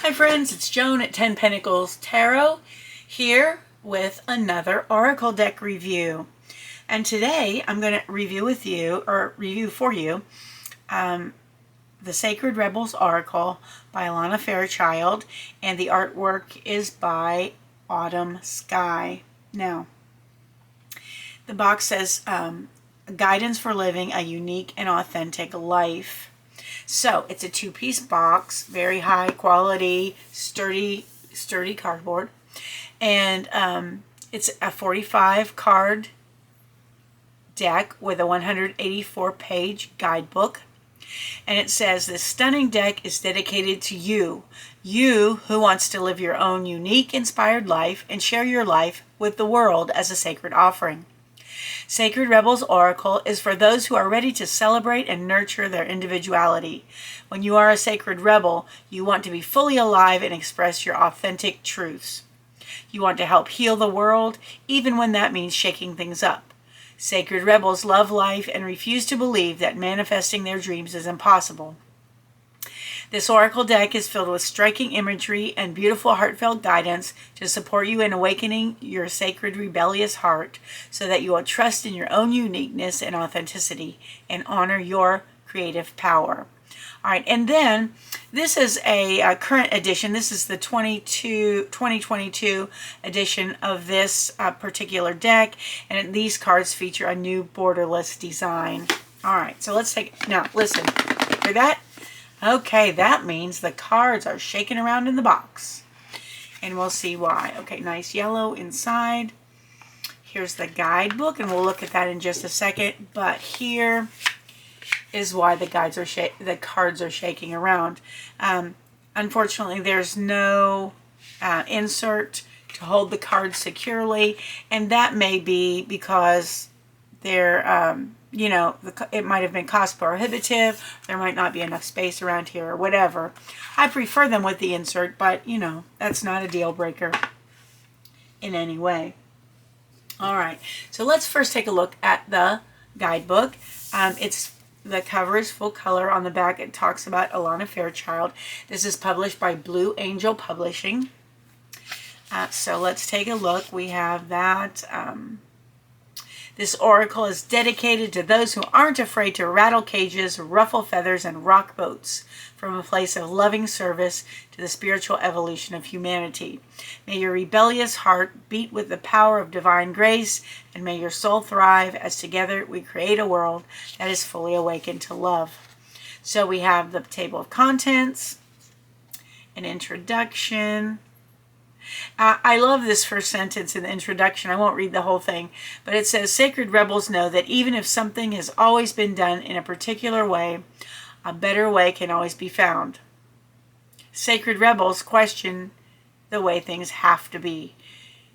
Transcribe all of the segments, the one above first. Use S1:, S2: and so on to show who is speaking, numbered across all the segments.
S1: Hi friends, it's Joan at 10 Pentacles Tarot here with another Oracle deck review. And today I'm going to review for you the Sacred Rebels Oracle by Alana Fairchild, and the artwork is by Autumn Skye. Now, the box says guidance for living a unique and authentic life. So it's a two-piece box, very high quality, sturdy cardboard, and it's a 45 card deck with a 184-page guidebook. And it says this stunning deck is dedicated to you who wants to live your own unique, inspired life and share your life with the world as a sacred offering. Sacred Rebels Oracle is for those who are ready to celebrate and nurture their individuality. When you are a sacred rebel, you want to be fully alive and express your authentic truths. You want to help heal the world, even when that means shaking things up. Sacred Rebels love life and refuse to believe that manifesting their dreams is impossible. This Oracle deck is filled with striking imagery and beautiful heartfelt guidance to support you in awakening your sacred rebellious heart so that you will trust in your own uniqueness and authenticity and honor your creative power. All right, and then this is a current edition. This is the 2022 edition of this particular deck, and these cards feature a new borderless design. All right, so let's take, now listen, hear that? Okay, that means the cards are shaking around in the box. And we'll see why. Okay, nice yellow inside. Here's the guidebook, and we'll look at that in just a second. But here is why the cards are shaking around. Unfortunately, there's no insert to hold the cards securely, and that may be because they're it might have been cost prohibitive. There might not be enough space around here or whatever. I prefer them with the insert, but that's not a deal breaker in any way. All right, so let's first take a look at the guidebook. The cover is full color. On the back it talks about Alana Fairchild. This is published by Blue Angel Publishing. So let's take a look. We have that. This oracle is dedicated to those who aren't afraid to rattle cages, ruffle feathers, and rock boats from a place of loving service to the spiritual evolution of humanity. May your rebellious heart beat with the power of divine grace, and may your soul thrive as together we create a world that is fully awakened to love. So we have the table of contents, an introduction. I love this first sentence in the introduction. I won't read the whole thing, but it says, Sacred Rebels know that even if something has always been done in a particular way, a better way can always be found. Sacred Rebels question the way things have to be.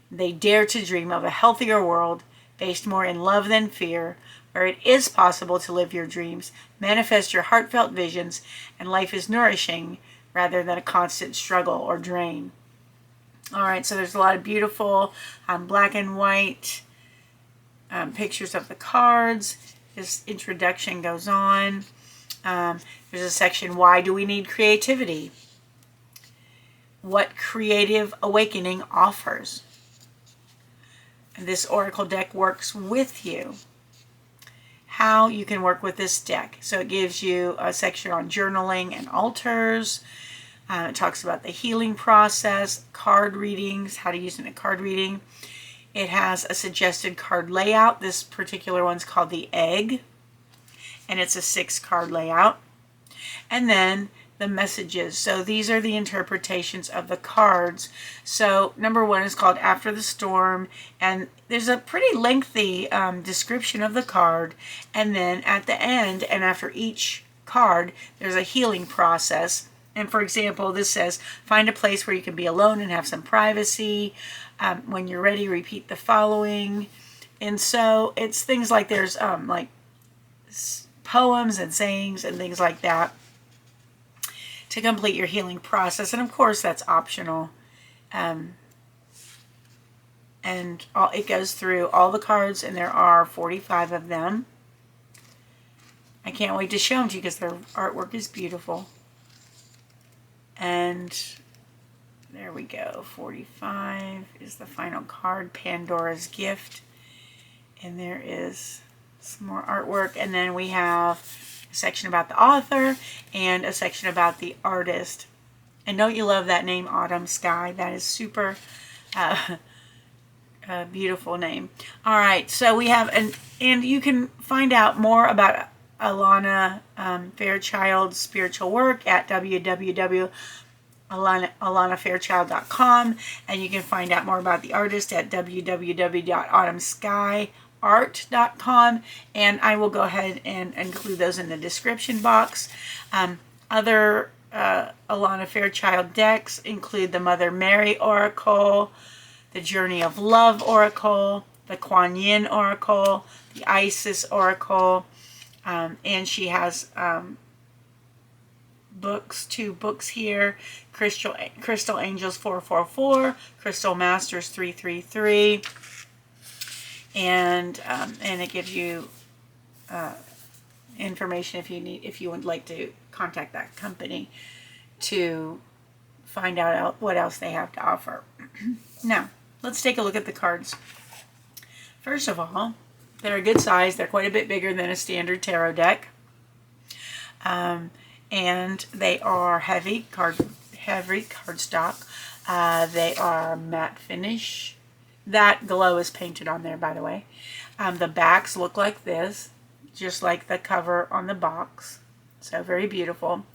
S1: They dare to dream of a healthier world based more in love than fear, where it is possible to live your dreams, manifest your heartfelt visions, and life is nourishing rather than a constant struggle or drain. All right, so there's a lot of beautiful black and white pictures of the cards. This introduction goes on. There's a section, why do we need creativity? What creative awakening offers? And this oracle deck works with you. How you can work with this deck. So it gives you a section on journaling and altars. It talks about the healing process, card readings, how to use it in a card reading. It has a suggested card layout. This particular one's called the Egg, and it's a 6-card layout. And then the messages. So these are the interpretations of the cards. So number 1 is called After the Storm, and there's a pretty lengthy description of the card. And then at the end, and after each card, there's a healing process. And for example, this says, find a place where you can be alone and have some privacy. When you're ready, repeat the following. And so it's things like there's like poems and sayings and things like that to complete your healing process. And of course, that's optional. And it goes through all the cards, and there are 45 of them. I can't wait to show them to you because their artwork is beautiful. And there we go. 45 is the final card, Pandora's Gift. And there is some more artwork. And then we have a section about the author and a section about the artist. And don't you love that name, Autumn Skye? That is super beautiful name. All right, so we have, and you can find out more about Alana Fairchild's spiritual work at www.alanafairchild.com, and you can find out more about the artist at www.autumnskyeart.com, and I will go ahead and include those in the description box. Other Alana Fairchild decks include the Mother Mary Oracle, the Journey of Love Oracle, the Kuan Yin Oracle, the Isis Oracle, and she has two books here, Crystal Angels 444, Crystal Masters 333, and it gives you information if you would like to contact that company to find out what else they have to offer. Now, let's take a look at the cards. First of all, they're a good size. They're quite a bit bigger than a standard tarot deck. And they are heavy cardstock. They are matte finish. That glow is painted on there, by the way. The backs look like this, just like the cover on the box. So very beautiful.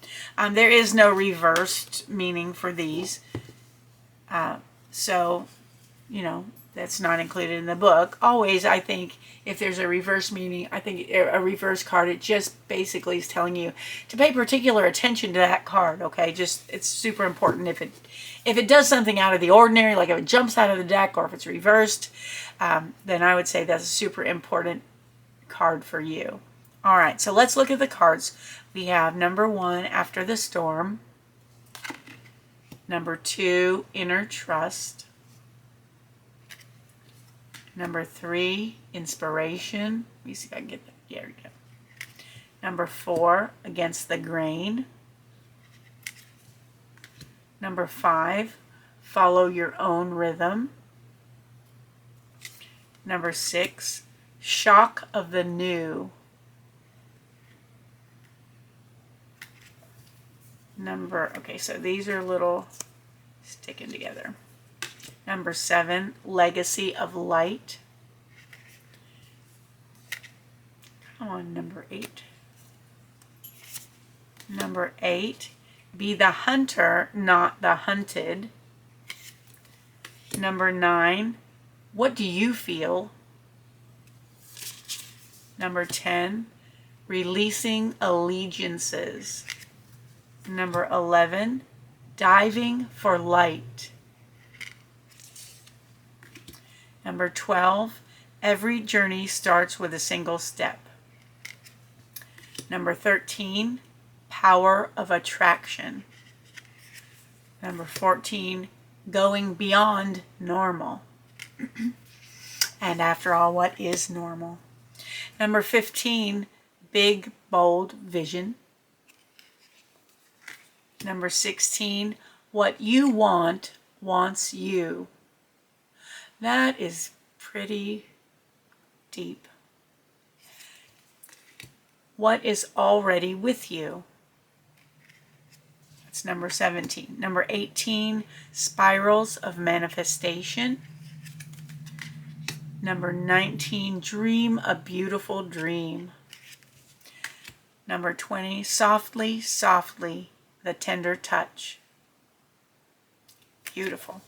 S1: There is no reversed meaning for these. So, you know, that's not included in the book. Always, I think, if there's a reverse meaning, I think a reverse card, it just basically is telling you to pay particular attention to that card, okay? Just, it's super important. If it does something out of the ordinary, like if it jumps out of the deck or if it's reversed, then I would say that's a super important card for you. All right, so let's look at the cards. We have number 1, After the Storm. Number 2, Inner Trust. Number 3, Inspiration. Let me see if I can get that. Yeah, there we go. Number 4, Against the Grain. Number 5, Follow Your Own Rhythm. Number 6, Shock of the New. Okay, so these are little sticking together. Number 7, Legacy of Light. Come on, number 8. Number 8, Be the Hunter, Not the Hunted. Number 9, What Do You Feel? Number 10, Releasing Allegiances. Number 11, Diving for Light. Number 12, Every Journey Starts with a Single Step. Number 13, Power of Attraction. Number 14, Going Beyond Normal. And after all, what is normal? Number 15, Big Bold Vision. Number 16, What You Want Wants You. That is pretty deep. What is already with you? That's number 17. Number 18, Spirals of Manifestation. Number 19, Dream a Beautiful Dream. Number 20, Softly, Softly, the Tender Touch. Beautiful.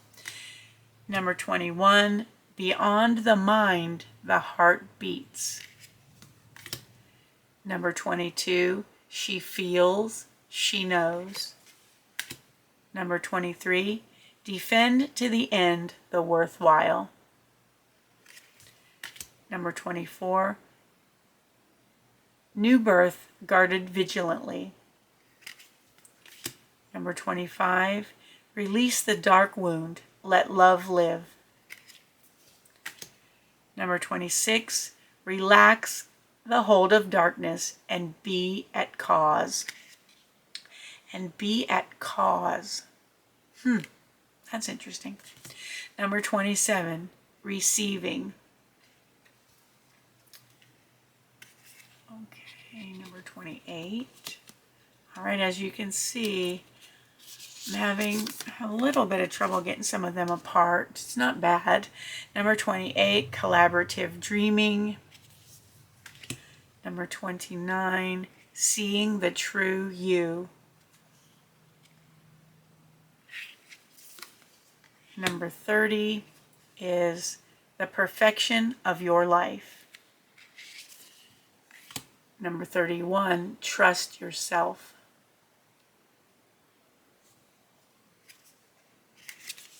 S1: Number 21, Beyond the Mind, the Heart Beats. Number 22, She Feels, She Knows. Number 23, Defend to the End the Worthwhile. Number 24, New Birth Guarded Vigilantly. Number 25, Release the Dark Wound, Let Love Live. Number 26, Relax the Hold of Darkness and Be at Cause. And be at cause. That's interesting. Number 27, receiving. Okay, number 28. All right, as you can see, I'm having a little bit of trouble getting some of them apart. It's not bad. Number 28, collaborative dreaming. Number 29, seeing the true you. Number 30 is the perfection of your life. Number 31, trust yourself.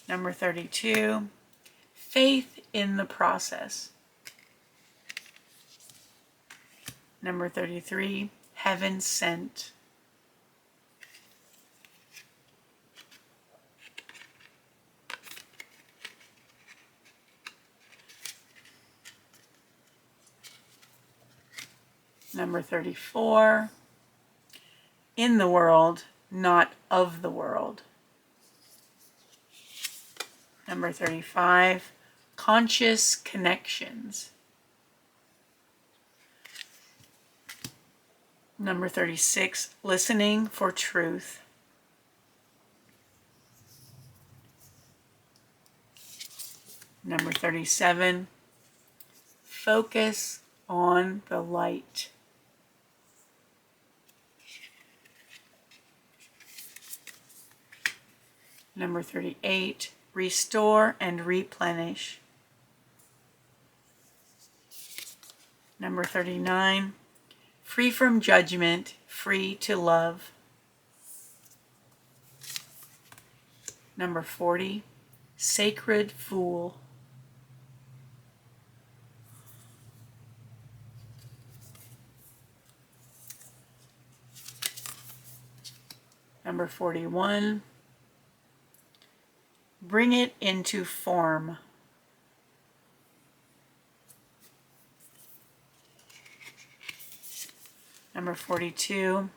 S1: Number 32, faith in the process. Number 33, heaven sent. Number 34, in the world, not of the world. Number 35, conscious connections. Number 36, listening for truth. Number 37, focus on the light. Number 38, restore and replenish. Number 39, free from judgment, free to love. Number 40, sacred fool. Number 41, bring it into form. Number 42,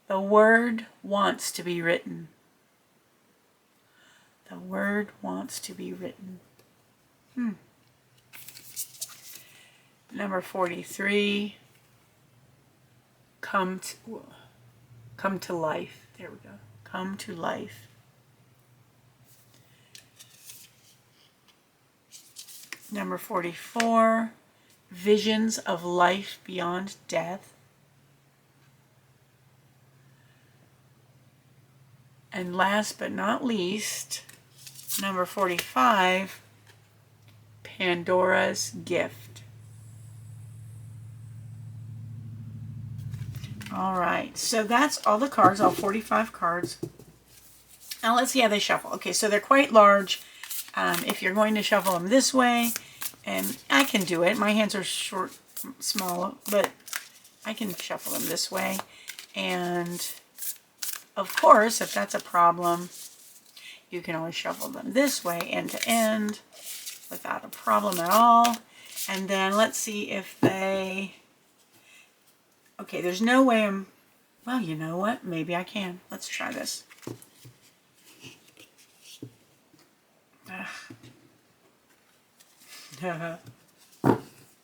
S1: the word wants to be written. The word wants to be written. Number 43, come to life. There we go. Come to life. Number 44, visions of life beyond death. And last but not least, number 45, Pandora's gift. All right, so that's all the cards, all 45 cards. Now let's see how they shuffle. Okay, so they're quite large. If you're going to shuffle them this way, and I can do it. My hands are short, small, but I can shuffle them this way. And of course, if that's a problem, you can always shuffle them this way, end to end, without a problem at all. And then let's see if they... Okay, there's no way I'm... Well, you know what? Maybe I can. Let's try this.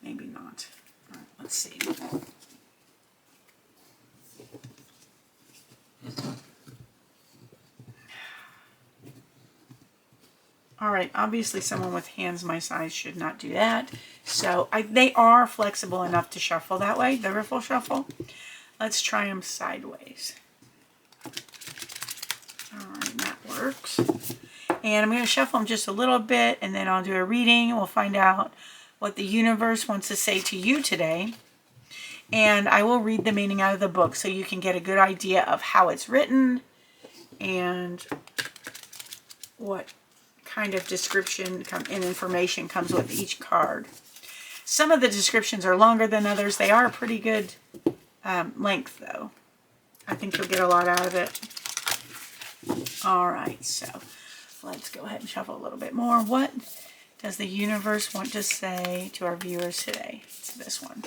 S1: Maybe not. All right, let's see. All right, obviously someone with hands my size should not do that. So they are flexible enough to shuffle that way, the riffle shuffle. Let's try them sideways. All right, that works. And I'm going to shuffle them just a little bit, and then I'll do a reading. We'll find out what the universe wants to say to you today. And I will read the meaning out of the book so you can get a good idea of how it's written and what kind of description and information comes with each card. Some of the descriptions are longer than others. They are a pretty good length, though. I think you'll get a lot out of it. All right, so let's go ahead and shuffle a little bit more. What does the universe want to say to our viewers today? It's this one.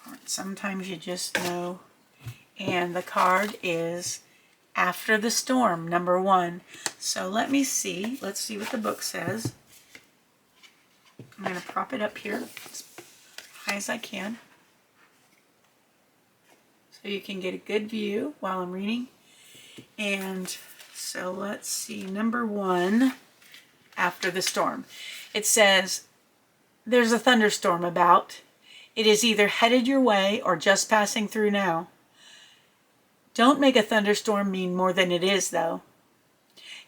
S1: All right, sometimes you just know. And the card is after the storm, number 1. So let's see what the book says. I'm going to prop it up here as high as I can so you can get a good view while I'm reading. And so let's see, number 1, after the storm. It says, there's a thunderstorm about. It is either headed your way or just passing through now. Don't make a thunderstorm mean more than it is, though.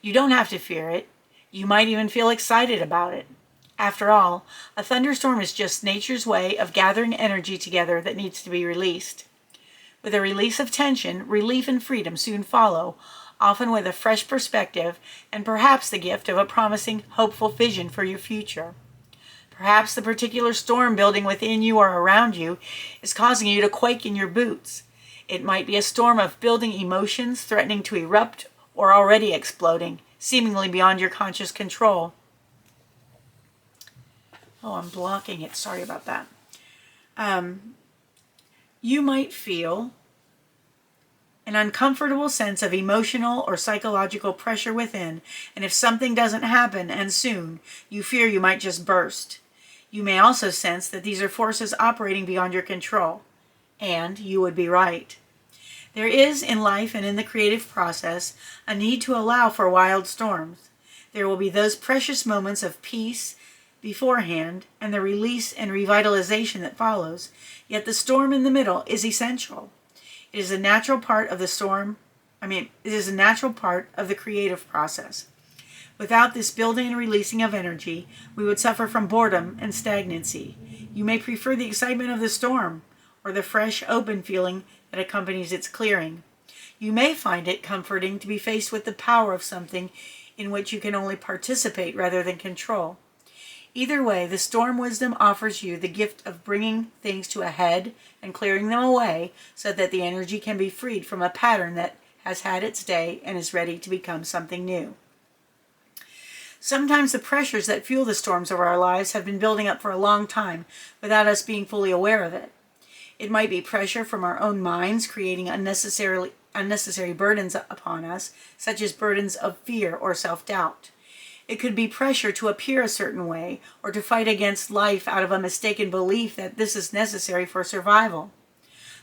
S1: You don't have to fear it. You might even feel excited about it. After all, a thunderstorm is just nature's way of gathering energy together that needs to be released. With a release of tension, relief and freedom soon follow, often with a fresh perspective and perhaps the gift of a promising, hopeful vision for your future. Perhaps the particular storm building within you or around you is causing you to quake in your boots. It might be a storm of building emotions threatening to erupt or already exploding, seemingly beyond your conscious control. Oh, I'm blocking it. Sorry about that. You might feel an uncomfortable sense of emotional or psychological pressure within, and if something doesn't happen, and soon, you fear you might just burst. You may also sense that these are forces operating beyond your control, and you would be right. There is, in life and in the creative process, a need to allow for wild storms. There will be those precious moments of peace beforehand and the release and revitalization that follows, yet the storm in the middle is essential. It is a natural part of the creative process. Without this building and releasing of energy, we would suffer from boredom and stagnancy. You may prefer the excitement of the storm or the fresh, open feeling that accompanies its clearing. You may find it comforting to be faced with the power of something in which you can only participate rather than control. Either way, the storm wisdom offers you the gift of bringing things to a head and clearing them away so that the energy can be freed from a pattern that has had its day and is ready to become something new. Sometimes the pressures that fuel the storms of our lives have been building up for a long time without us being fully aware of it. It might be pressure from our own minds creating unnecessary burdens upon us, such as burdens of fear or self-doubt. It could be pressure to appear a certain way or to fight against life out of a mistaken belief that this is necessary for survival.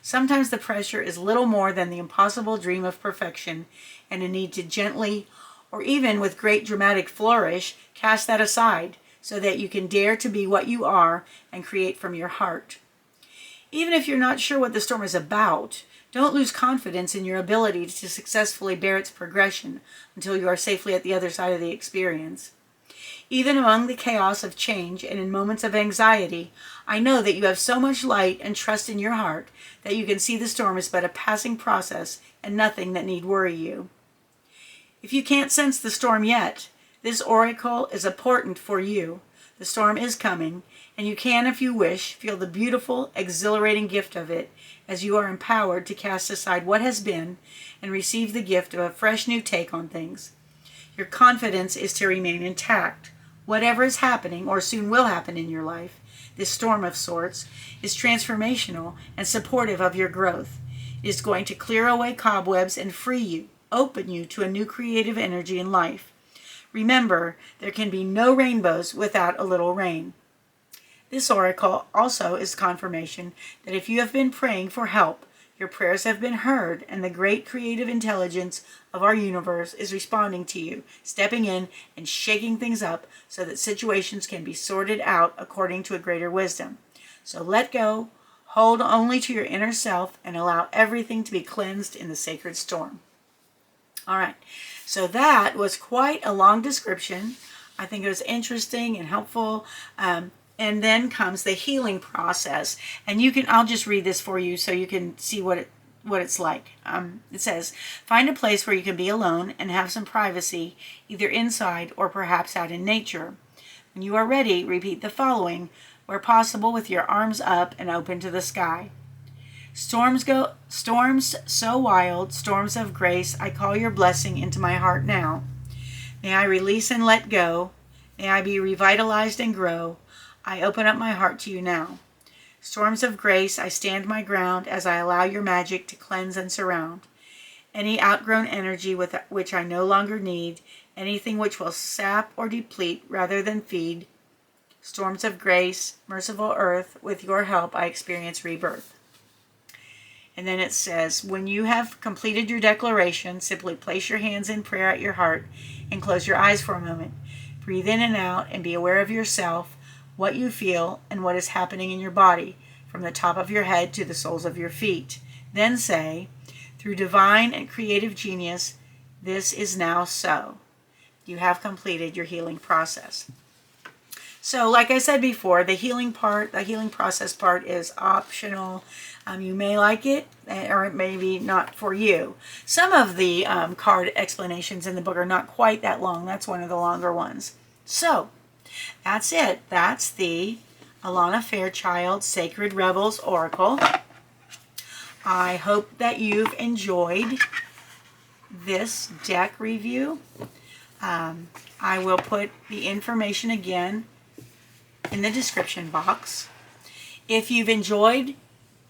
S1: Sometimes the pressure is little more than the impossible dream of perfection and a need to gently, or even with great dramatic flourish, cast that aside so that you can dare to be what you are and create from your heart. Even if you're not sure what the storm is about, don't lose confidence in your ability to successfully bear its progression until you are safely at the other side of the experience. Even among the chaos of change and in moments of anxiety, I know that you have so much light and trust in your heart that you can see the storm as but a passing process and nothing that need worry you. If you can't sense the storm yet, this oracle is important for you. The storm is coming, and you can, if you wish, feel the beautiful, exhilarating gift of it as you are empowered to cast aside what has been and receive the gift of a fresh new take on things. Your confidence is to remain intact. Whatever is happening or soon will happen in your life, this storm of sorts, is transformational and supportive of your growth. It is going to clear away cobwebs and free you, open you to a new creative energy in life. Remember, there can be no rainbows without a little rain. This oracle also is confirmation that if you have been praying for help, your prayers have been heard, and the great creative intelligence of our universe is responding to you, stepping in and shaking things up so that situations can be sorted out according to a greater wisdom. So let go, hold only to your inner self, and allow everything to be cleansed in the sacred storm. All right, so that was quite a long description. I think it was interesting and helpful. And then comes the healing process. And I'll just read this for you so you can see what it's like. It says, find a place where you can be alone and have some privacy, either inside or perhaps out in nature. When you are ready, repeat the following, where possible with your arms up and open to the sky. Storms so wild, storms of grace, I call your blessing into my heart now. May I release and let go. May I be revitalized and grow. I open up my heart to you now. Storms of grace, I stand my ground as I allow your magic to cleanse and surround. any outgrown energy which I no longer need, anything which will sap or deplete rather than feed. Storms of grace, merciful earth, with your help I experience rebirth. And then it says, when you have completed your declaration, simply place your hands in prayer at your heart and close your eyes for a moment. Breathe in and out and be aware of yourself, what you feel, and what is happening in your body, from the top of your head to the soles of your feet. Then say, through divine and creative genius, this is now so. You have completed your healing process. So like I said before, the healing process part is optional. You may like it, or it may be not for you. Some of the card explanations in the book are not quite that long. That's one of the longer ones. So that's it. That's the Alana Fairchild Sacred Rebels Oracle. I hope that you've enjoyed this deck review. I will put the information again in the description box. If you've enjoyed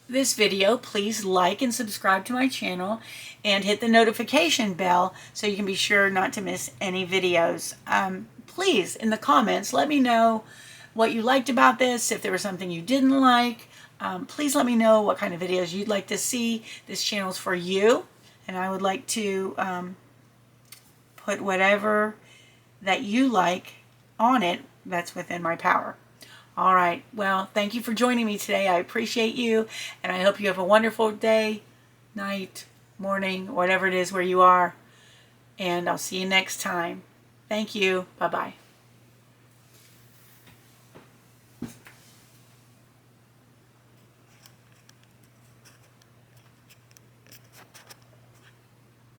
S1: this video, please like and subscribe to my channel and hit the notification bell so you can be sure not to miss any videos. Please, in the comments, let me know what you liked about this. If there was something you didn't like, please let me know what kind of videos you'd like to see. This channel's for you, and I would like to put whatever that you like on it that's within my power. All right. Well, thank you for joining me today. I appreciate you, and I hope you have a wonderful day, night, morning, whatever it is where you are, and I'll see you next time. Thank you. Bye-bye.